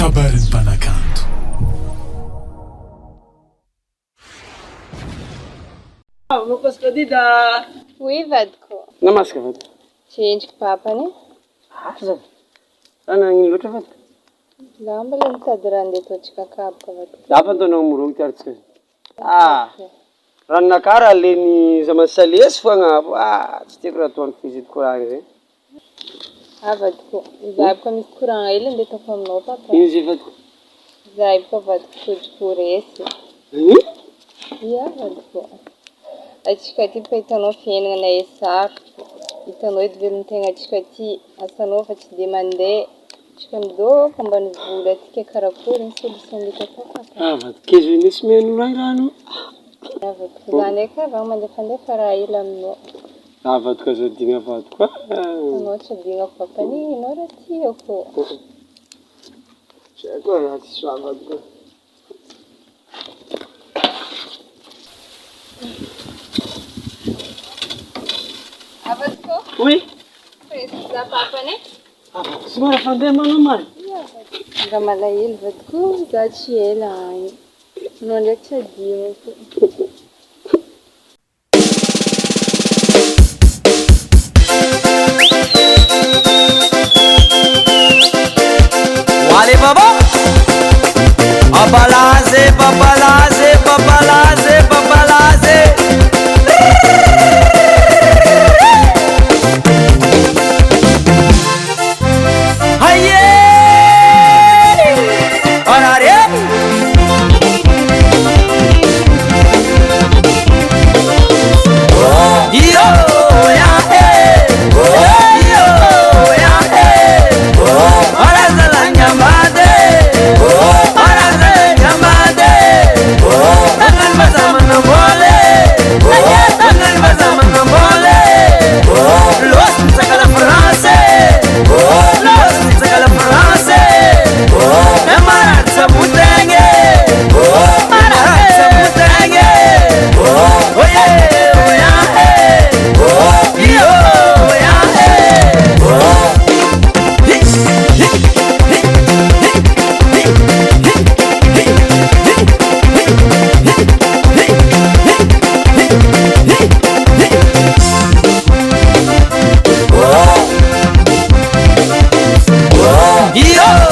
KABARON'NY MPANAKANTO. Mapaska dida. Oui, vadiko. Namaska vad. Tsendriky papany. Asa. Ana ino loatra vad. Zaho mbola mitady raha andeha atao tsika-kaboka vadiko. Zafa antonao morogny tiaritsika. Ranonakara leny zamansalesy foagna. Tsy tiako raha toan'ny fizity courant zay. Vadiko. Zabiko misy courant hely andeha ataoko aminao papa. Ino zay vadiko? Zabiko vadiko sojiko resy. Ia vadiko. Atsika ty fa hitanao fiainagnanay sarotra. Hitanao edy velon-tegna atsika ty. Asanao fa tsy dia mandeha. Atsika midôko ambany vola atika karakory ny solution mety atao papa. Vadiko kezo nisy meno rano. Vadiko. Za ndraiky avy mandefandefa raha hely aminao. Vadiko azo digna vadiko. Anao tsy adigna papany, anao raha tiako. Tsy haiko raha tsy soa vadiko. Vadiko? Oui. Presy za papany? Vadiko somara fandeha manao maly. Nga malahelo vadiko, za tsy ela agny. Anao ndraiky tsy adignako. Wale baba babalaze babalaze babalaze babalaze haye arare yo ya yo ya arazala nyambade arazala nyambade Tongan'i Vaza manambola Tongan'i Vaza manambola los sakala France los sakala France emarat sabutenge emarat sabutenge oye oya yo oya yo